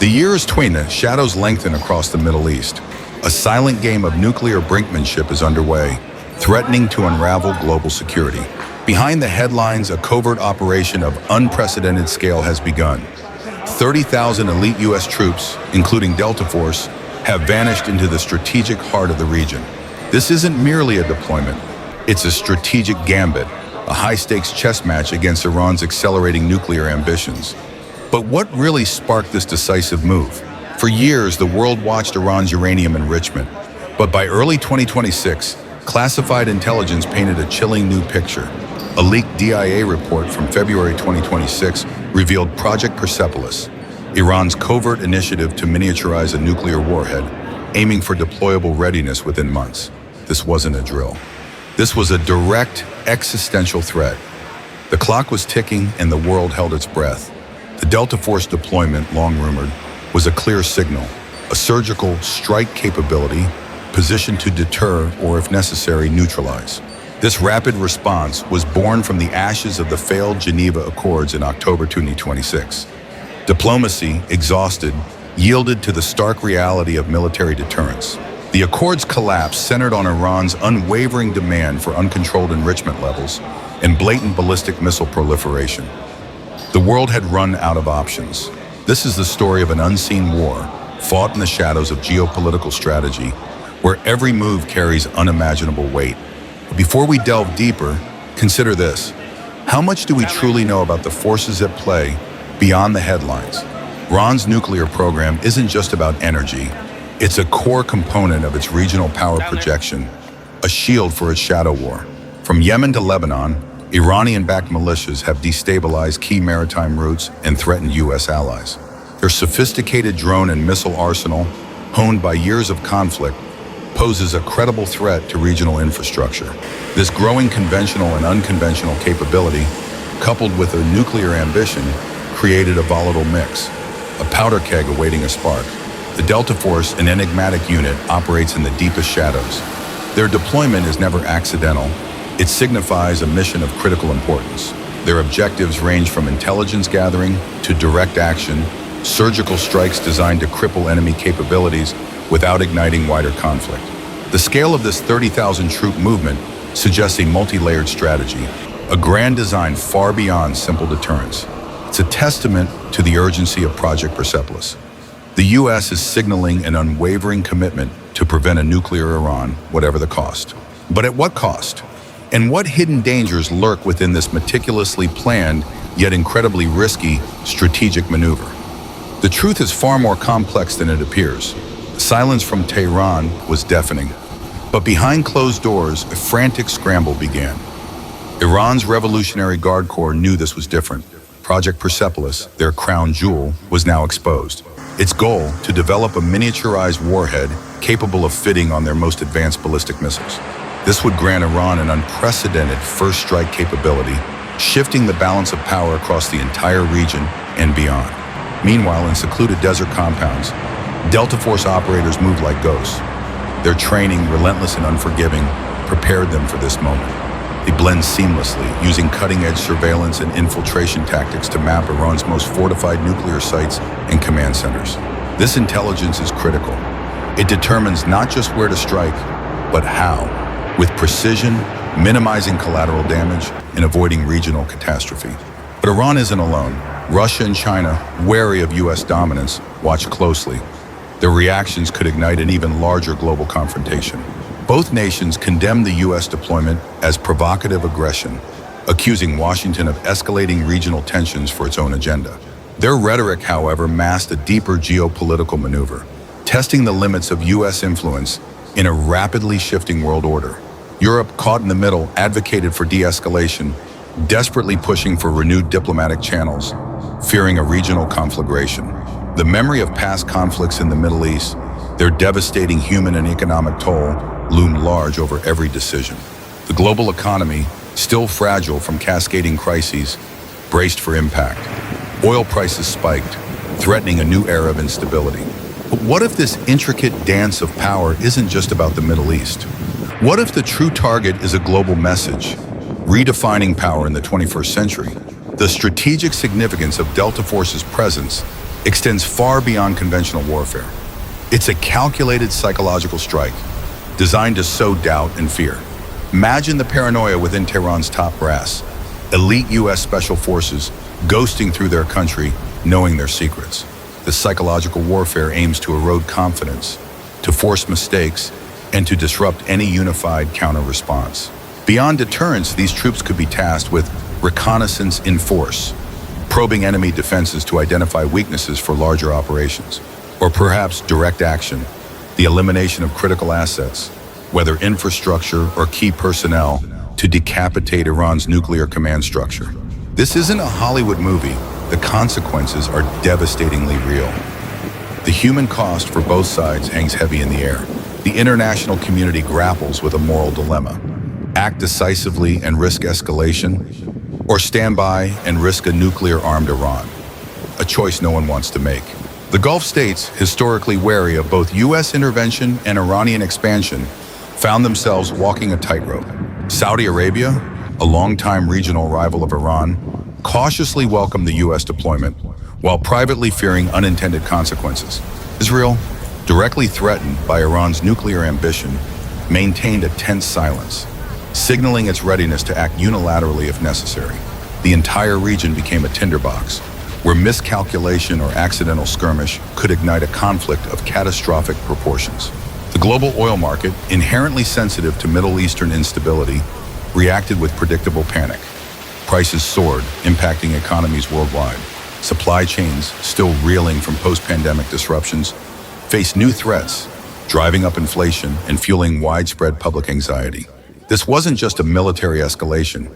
The years tween, shadows lengthen across the Middle East. A silent game of nuclear brinkmanship is underway, threatening to unravel global security. Behind the headlines, a covert operation of unprecedented scale has begun. 30,000 elite U.S. troops, including Delta Force, have vanished into the strategic heart of the region. This isn't merely a deployment, it's a strategic gambit, a high-stakes chess match against Iran's accelerating nuclear ambitions. But what really sparked this decisive move? For years, the world watched Iran's uranium enrichment, but by early 2026, classified intelligence painted a chilling new picture. A leaked DIA report from February 2026 revealed Project Persepolis, Iran's covert initiative to miniaturize a nuclear warhead, aiming for deployable readiness within months. This wasn't a drill. This was a direct, existential threat. The clock was ticking and the world held its breath. The Delta Force deployment, long rumored, was a clear signal, a surgical strike capability positioned to deter or, if necessary, neutralize. This rapid response was born from the ashes of the failed Geneva Accords in October 2026. Diplomacy, exhausted, yielded to the stark reality of military deterrence. The Accords' collapse centered on Iran's unwavering demand for uncontrolled enrichment levels and blatant ballistic missile proliferation. The world had run out of options. This is the story of an unseen war, fought in the shadows of geopolitical strategy, where every move carries unimaginable weight. Before we delve deeper, consider this. How much do we truly know about the forces at play beyond the headlines? Iran's nuclear program isn't just about energy. It's a core component of its regional power projection, a shield for its shadow war. From Yemen to Lebanon, Iranian-backed militias have destabilized key maritime routes and threatened U.S. allies. Their sophisticated drone and missile arsenal, honed by years of conflict, poses a credible threat to regional infrastructure. This growing conventional and unconventional capability, coupled with a nuclear ambition, created a volatile mix, a powder keg awaiting a spark. The Delta Force, an enigmatic unit, operates in the deepest shadows. Their deployment is never accidental. It signifies a mission of critical importance. Their objectives range from intelligence gathering to direct action, surgical strikes designed to cripple enemy capabilities without igniting wider conflict. The scale of this 30,000 troop movement suggests a multi-layered strategy, a grand design far beyond simple deterrence. It's a testament to the urgency of Project Persepolis. The U.S. is signaling an unwavering commitment to prevent a nuclear Iran, whatever the cost. But at what cost? And what hidden dangers lurk within this meticulously planned, yet incredibly risky, strategic maneuver? The truth is far more complex than it appears. The silence from Tehran was deafening. But behind closed doors, a frantic scramble began. Iran's Revolutionary Guard Corps knew this was different. Project Persepolis, their crown jewel, was now exposed. Its goal, to develop a miniaturized warhead capable of fitting on their most advanced ballistic missiles. This would grant Iran an unprecedented first strike capability, shifting the balance of power across the entire region and beyond. Meanwhile, in secluded desert compounds, Delta Force operators moved like ghosts. Their training, relentless and unforgiving, prepared them for this moment. They blend seamlessly, using cutting-edge surveillance and infiltration tactics to map Iran's most fortified nuclear sites and command centers. This intelligence is critical. It determines not just where to strike, but how, with precision, minimizing collateral damage, and avoiding regional catastrophe. But Iran isn't alone. Russia and China, wary of U.S. dominance, watch closely. Their reactions could ignite an even larger global confrontation. Both nations condemned the U.S. deployment as provocative aggression, accusing Washington of escalating regional tensions for its own agenda. Their rhetoric, however, masked a deeper geopolitical maneuver, testing the limits of U.S. influence in a rapidly shifting world order. Europe, caught in the middle, advocated for de-escalation, desperately pushing for renewed diplomatic channels, fearing a regional conflagration. The memory of past conflicts in the Middle East, their devastating human and economic toll, loomed large over every decision. The global economy, still fragile from cascading crises, braced for impact. Oil prices spiked, threatening a new era of instability. But what if this intricate dance of power isn't just about the Middle East? What if the true target is a global message, redefining power in the 21st century? The strategic significance of Delta Force's presence extends far beyond conventional warfare. It's a calculated psychological strike designed to sow doubt and fear. Imagine the paranoia within Tehran's top brass, elite U.S. special forces ghosting through their country, knowing their secrets. The psychological warfare aims to erode confidence, to force mistakes, and to disrupt any unified counter-response. Beyond deterrence, these troops could be tasked with reconnaissance in force, probing enemy defenses to identify weaknesses for larger operations, or perhaps direct action, the elimination of critical assets, whether infrastructure or key personnel, to decapitate Iran's nuclear command structure. This isn't a Hollywood movie. The consequences are devastatingly real. The human cost for both sides hangs heavy in the air. The international community grapples with a moral dilemma. Act decisively and risk escalation, or stand by and risk a nuclear-armed Iran. A choice no one wants to make. The Gulf states, historically wary of both U.S. intervention and Iranian expansion, found themselves walking a tightrope. Saudi Arabia, a longtime regional rival of Iran, cautiously welcomed the U.S. deployment, while privately fearing unintended consequences. Israel, directly threatened by Iran's nuclear ambition, maintained a tense silence, signaling its readiness to act unilaterally if necessary. The entire region became a tinderbox, where miscalculation or accidental skirmish could ignite a conflict of catastrophic proportions. The global oil market, inherently sensitive to Middle Eastern instability, reacted with predictable panic. Prices soared, impacting economies worldwide. Supply chains, still reeling from post-pandemic disruptions, faced new threats, driving up inflation and fueling widespread public anxiety. This wasn't just a military escalation.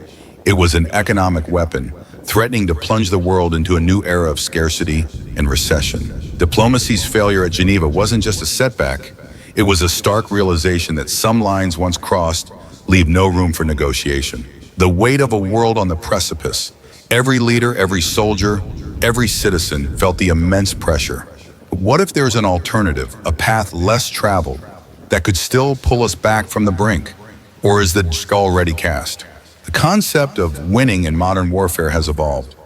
It was an economic weapon, threatening to plunge the world into a new era of scarcity and recession. Diplomacy's failure at Geneva wasn't just a setback. It was a stark realization that some lines once crossed leave no room for negotiation. The weight of a world on the precipice. Every leader, every soldier, every citizen felt the immense pressure. But what if there's an alternative, a path less traveled, that could still pull us back from the brink? Or is the die already cast? The concept of winning in modern warfare has evolved.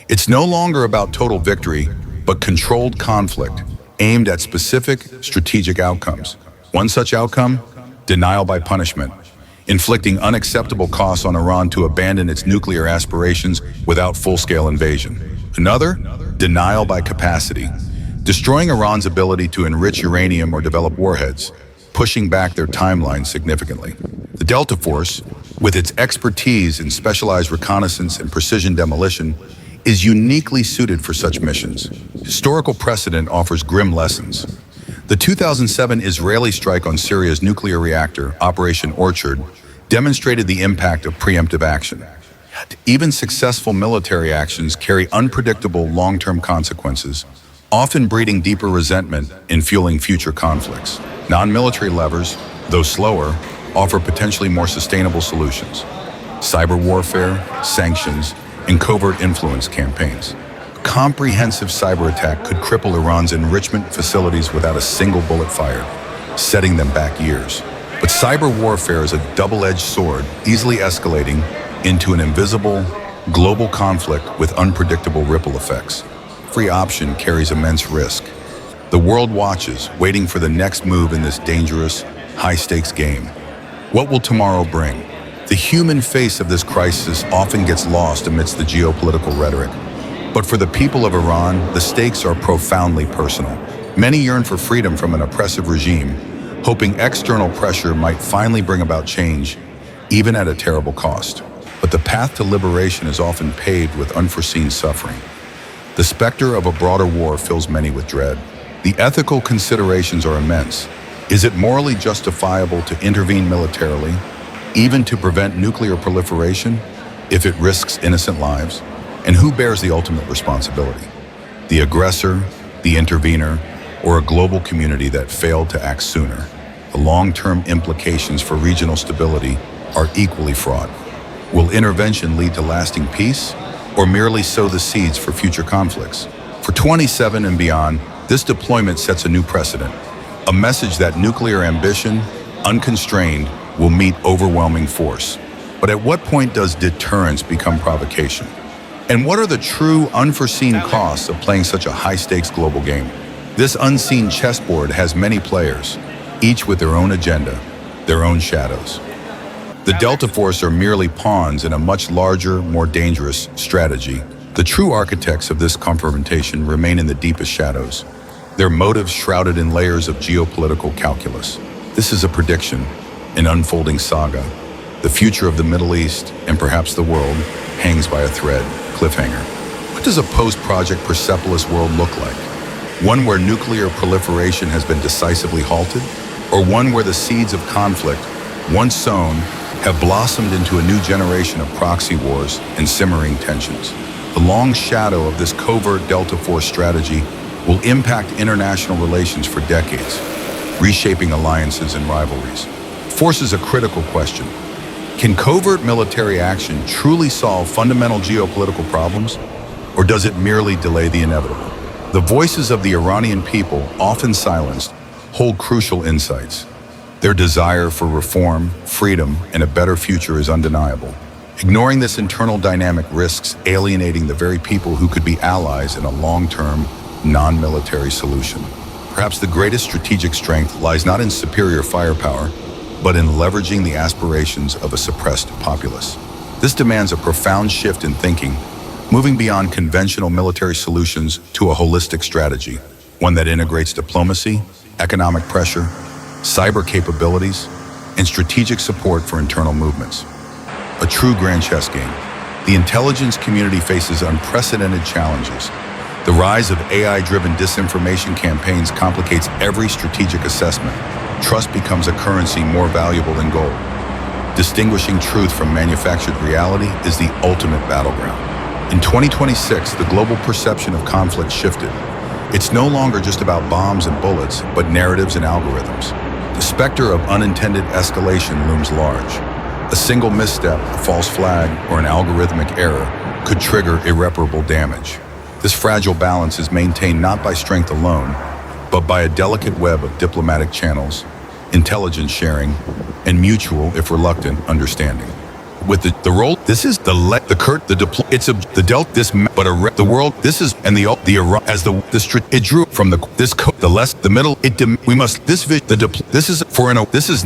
It's no longer about total victory, but controlled conflict, aimed at specific strategic outcomes. One such outcome? Denial by punishment, inflicting unacceptable costs on Iran to abandon its nuclear aspirations without full-scale invasion. Another? Denial by capacity, destroying Iran's ability to enrich uranium or develop warheads, pushing back their timeline significantly. The Delta Force, with its expertise in specialized reconnaissance and precision demolition, is uniquely suited for such missions. Historical precedent offers grim lessons. The 2007 Israeli strike on Syria's nuclear reactor, Operation Orchard, demonstrated the impact of preemptive action. Even successful military actions carry unpredictable long-term consequences, often breeding deeper resentment and fueling future conflicts. Non-military levers, though slower, offer potentially more sustainable solutions. Cyber warfare, sanctions, and covert influence campaigns. A comprehensive cyber attack could cripple Iran's enrichment facilities without a single bullet fired, setting them back years. But cyber warfare is a double-edged sword, easily escalating into an invisible, global conflict with unpredictable ripple effects. Every option carries immense risk. The world watches, waiting for the next move in this dangerous, high-stakes game. What will tomorrow bring? The human face of this crisis often gets lost amidst the geopolitical rhetoric. But for the people of Iran, the stakes are profoundly personal. Many yearn for freedom from an oppressive regime, hoping external pressure might finally bring about change, even at a terrible cost. But the path to liberation is often paved with unforeseen suffering. The specter of a broader war fills many with dread. The ethical considerations are immense. Is it morally justifiable to intervene militarily, even to prevent nuclear proliferation, if it risks innocent lives? And who bears the ultimate responsibility? The aggressor, the intervener, or a global community that failed to act sooner? The long-term implications for regional stability are equally fraught. Will intervention lead to lasting peace, or merely sow the seeds for future conflicts? For 27 and beyond, this deployment sets a new precedent, a message that nuclear ambition, unconstrained, will meet overwhelming force. But at what point does deterrence become provocation? And what are the true unforeseen costs of playing such a high-stakes global game? This unseen chessboard has many players, each with their own agenda, their own shadows. The Delta Force are merely pawns in a much larger, more dangerous strategy. The true architects of this confrontation remain in the deepest shadows, their motives shrouded in layers of geopolitical calculus. This is a prediction, an unfolding saga. The future of the Middle East, and perhaps the world, hangs by a thread, cliffhanger. What does a post-Project Persepolis world look like? One where nuclear proliferation has been decisively halted? Or one where the seeds of conflict, once sown, have blossomed into a new generation of proxy wars and simmering tensions? The long shadow of this covert Delta Force strategy will impact international relations for decades, reshaping alliances and rivalries. Forces a critical question. Can covert military action truly solve fundamental geopolitical problems, or does it merely delay the inevitable? The voices of the Iranian people, often silenced, hold crucial insights. Their desire for reform, freedom, and a better future is undeniable. Ignoring this internal dynamic risks alienating the very people who could be allies in a long-term, non-military solution. Perhaps the greatest strategic strength lies not in superior firepower, but in leveraging the aspirations of a suppressed populace. This demands a profound shift in thinking, moving beyond conventional military solutions to a holistic strategy, one that integrates diplomacy, economic pressure, cyber capabilities, and strategic support for internal movements. A true grand chess game. The intelligence community faces unprecedented challenges. The rise of AI-driven disinformation campaigns complicates every strategic assessment. Trust becomes a currency more valuable than gold. Distinguishing truth from manufactured reality is the ultimate battleground. In 2026, the global perception of conflict shifted. It's no longer just about bombs and bullets, but narratives and algorithms. The specter of unintended escalation looms large. A single misstep, a false flag, or an algorithmic error could trigger irreparable damage. This fragile balance is maintained not by strength alone, but by a delicate web of diplomatic channels, intelligence sharing, and mutual, if reluctant, understanding. With the role, this is the world, this is, and the Iran, as it drew from this is, for this is,